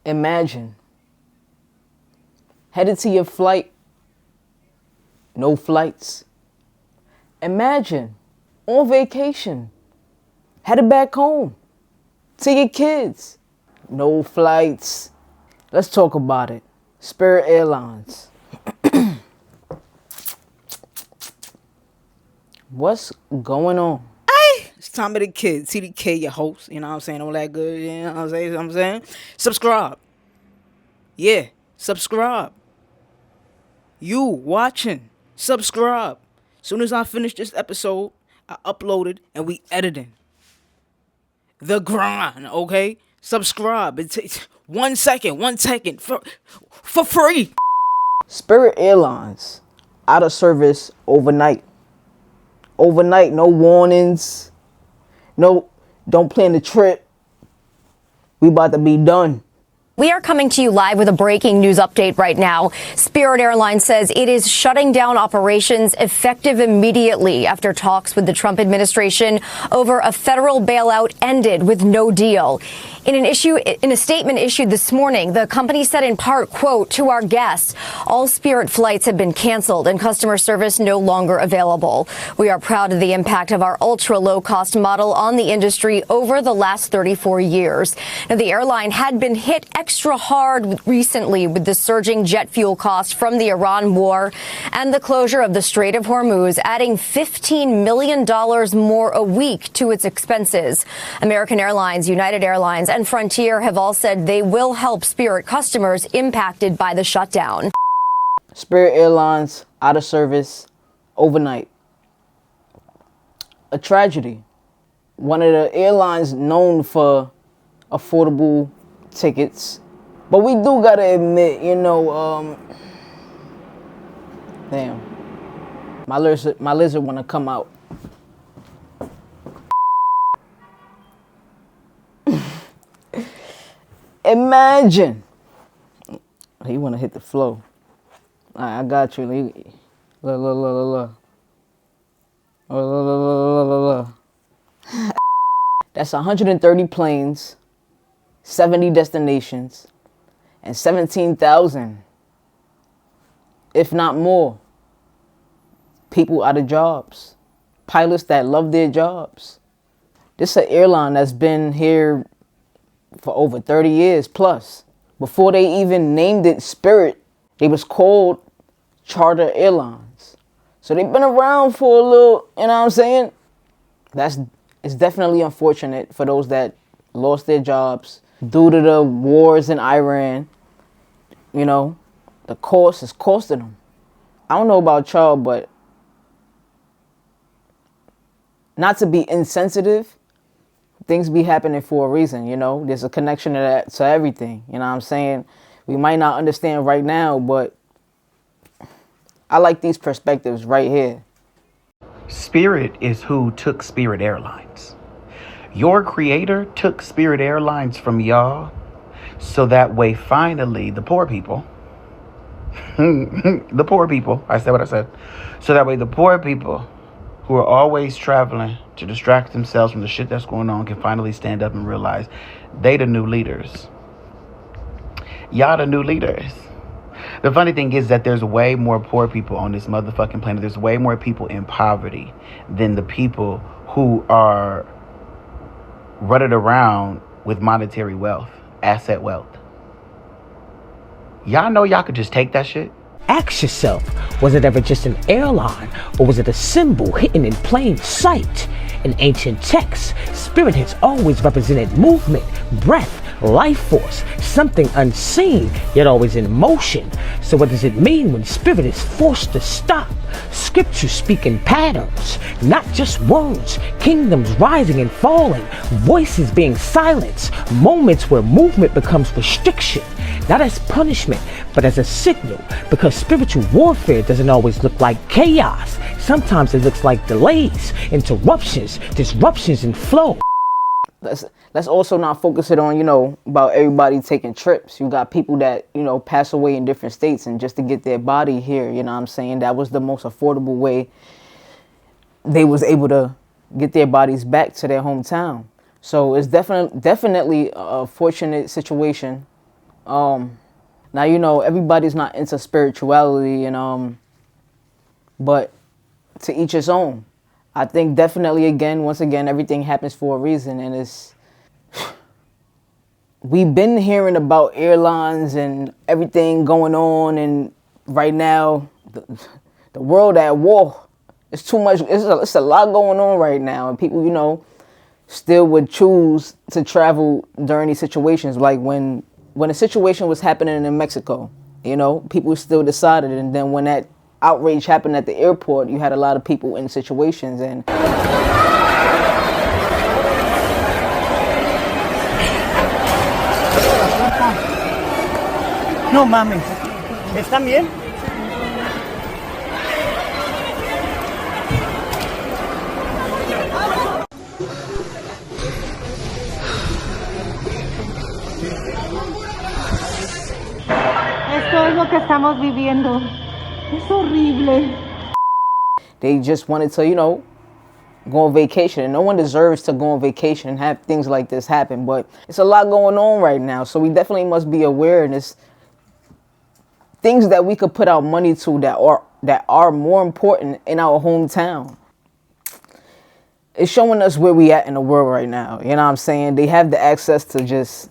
Imagine headed to your flight, no flights. Imagine on vacation, headed back home to your kids, no flights. Let's talk about it. Spirit Airlines. What's going on? It's time of the kid. TDK, your host. You know what I'm saying? All that good. You know what I'm saying? Subscribe. Yeah, subscribe. You watching, subscribe. Soon as I finish this episode, I upload it and we editing. The grind, okay? Subscribe. It takes 1 second for free. Spirit Airlines, out of service overnight. Overnight, no warnings. No, don't plan the trip. We about to be done. We are coming to you live with a breaking news update right now. Spirit Airlines says it is shutting down operations effective immediately after talks with the Trump administration over a federal bailout ended with no deal. In a statement issued this morning, the company said in part, quote, "To our guests, all Spirit flights have been canceled and customer service no longer available. We are proud of the impact of our ultra low cost model on the industry over the last 34 years. Now, the airline had been hit extra hard recently with the surging jet fuel costs from the Iran war and the closure of the Strait of Hormuz, adding $15 million more a week to its expenses. American Airlines, United Airlines, and Frontier have all said they will help Spirit customers impacted by the shutdown. Spirit Airlines out of service overnight. A tragedy. One of the airlines known for affordable tickets. But we do gotta admit, damn. My lizard wanna come out. Imagine. He wanna hit the flow. Alright, I got you. Look. That's 130 planes, 70 destinations, and 17,000, if not more, people out of jobs. Pilots that love their jobs. This is an airline that's been here for over 30 years plus. Before they even named it Spirit, they was called Charter Airlines. So they've been around for a little, you know what I'm saying? It's definitely unfortunate for those that lost their jobs due to the wars in Iran. The cost is costing them. I don't know about y'all, but not to be insensitive, things be happening for a reason, There's a connection to everything, you know what I'm saying? We might not understand right now, but I like these perspectives right here. Spirit is who took Spirit Airlines. Your creator took Spirit Airlines from y'all, so that way finally the poor people, I said what I said, so that way the poor people who are always traveling to distract themselves from the shit that's going on can finally stand up and realize they the new leaders. Y'all the new leaders. The funny thing is that there's way more poor people on this motherfucking planet. There's way more people in poverty than the people who are running around with monetary wealth, asset wealth. Y'all know y'all could just take that shit? Ask yourself, was it ever just an airline, or was it a symbol hidden in plain sight? In ancient texts, Spirit has always represented movement, breath, life force, something unseen, yet always in motion. So what does it mean when Spirit is forced to stop? Scriptures speak in patterns, not just words. Kingdoms rising and falling, voices being silenced, moments where movement becomes restriction, not as punishment, but as a signal, because spiritual warfare doesn't always look like chaos. Sometimes it looks like delays, interruptions, disruptions in flow. Let's also not focus it on, about everybody taking trips. You got people that, pass away in different states, and just to get their body here, you know what I'm saying? That was the most affordable way they was able to get their bodies back to their hometown. So it's definitely a fortunate situation Now, you know, everybody's not into spirituality, and but to each his own. I think definitely, once again, everything happens for a reason, and we've been hearing about airlines and everything going on, and right now, the world at war. It's too much. It's a lot going on right now, and people, you know, still would choose to travel during these situations. Like when a situation was happening in Mexico, you know, people still decided, and then when that outrage happened at the airport, you had a lot of people in situations and. No mames. ¿Están bien? Esto es lo que estamos viviendo. Es horrible. They just wanted to, you know, go on vacation, and no one deserves to go on vacation and have things like this happen, but it's a lot going on right now, so we definitely must be aware, and it's things that we could put our money to that are more important in our hometown. It's showing us where we at in the world right now, you know what I'm saying? They have the access to just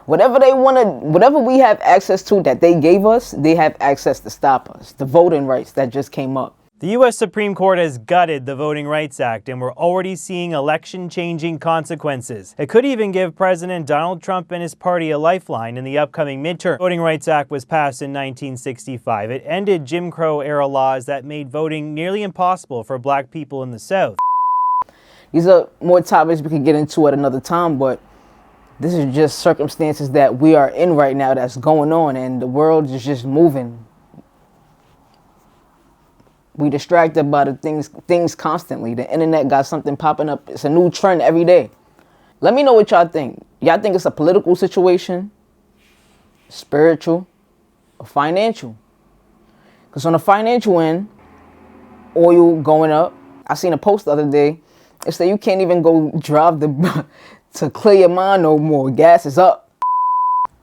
whatever they want to, whatever we have access to that they gave us, they have access to stop us. The voting rights that just came up. The U.S. Supreme Court has gutted the Voting Rights Act, and we're already seeing election-changing consequences. It could even give President Donald Trump and his party a lifeline in the upcoming midterm. The Voting Rights Act was passed in 1965. It ended Jim Crow-era laws that made voting nearly impossible for black people in the South. These are more topics we could get into at another time, but this is just circumstances that we are in right now that's going on, and the world is just moving. We distracted by the things constantly. The internet got something popping up. It's a new trend every day. Let me know what y'all think. Y'all think it's a political situation, spiritual, or financial? Because on the financial end, oil going up. I seen a post the other day. It said you can't even go drive to clear your mind no more. Gas is up.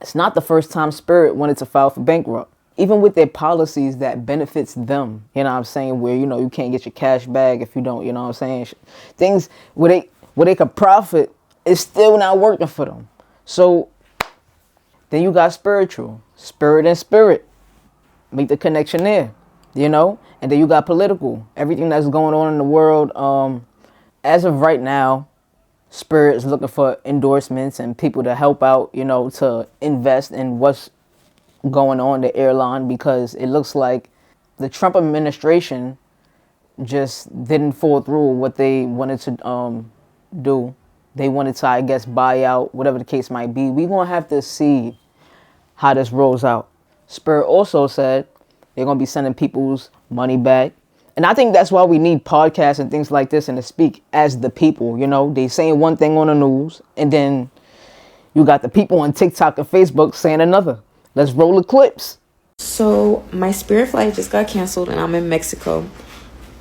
It's not the first time Spirit wanted to file for bankrupt. Even with their policies that benefits them, you know what I'm saying, where, you know, you can't get your cash back if you don't, you know what I'm saying, things where they could profit is still not working for them. So then you got spiritual, spirit and spirit, make the connection there, you know, and then you got political, everything that's going on in the world. As of right now, Spirit is looking for endorsements and people to help out, you know, to invest in what's going on the airline, because it looks like the Trump administration just didn't follow through what they wanted to do. They wanted to, I guess, buy out, whatever the case might be. We're going to have to see how this rolls out. Spirit also said they're going to be sending people's money back. And I think that's why we need podcasts and things like this and to speak as the people. You know, they saying one thing on the news, and then you got the people on TikTok and Facebook saying another. Let's roll the clips. So my Spirit flight just got canceled and I'm in Mexico.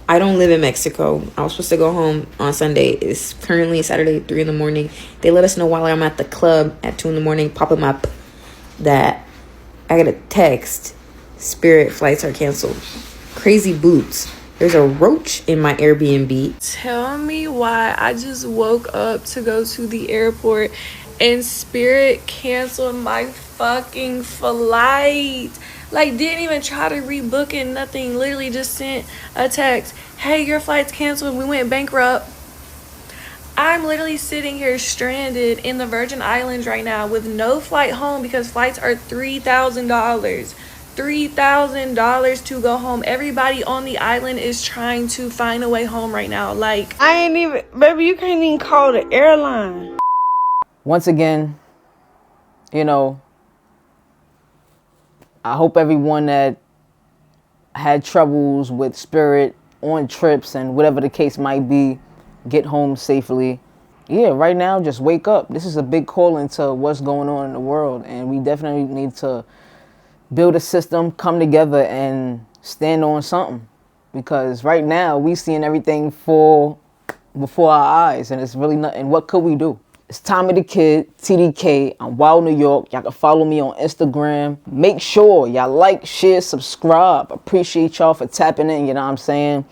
I don't live in Mexico. I was supposed to go home on Sunday. It's currently Saturday, 3 in the morning. They let us know while I'm at the club at 2 in the morning, popping up that I got a text. Spirit flights are canceled. Crazy boots. There's a roach in my Airbnb. Tell me why I just woke up to go to the airport and Spirit canceled my fucking flight. Like, didn't even try to rebook it, nothing. Literally just sent a text. Hey, your flight's canceled. We went bankrupt. I'm literally sitting here stranded in the Virgin Islands right now with no flight home because flights are $3,000. $3,000 to go home. Everybody on the island is trying to find a way home right now. Like, I ain't even, baby, you can't even call the airline. Once again, you know, I hope everyone that had troubles with Spirit on trips and whatever the case might be, get home safely. Yeah, right now, just wake up. This is a big call into what's going on in the world, and we definitely need to build a system, come together, and stand on something. Because right now, we seeing everything fall before our eyes, and it's really nothing. What could we do? It's Tommy the Kid, TDK. I'm Wild New York. Y'all can follow me on Instagram. Make sure y'all like, share, subscribe. Appreciate y'all for tapping in, you know what I'm saying?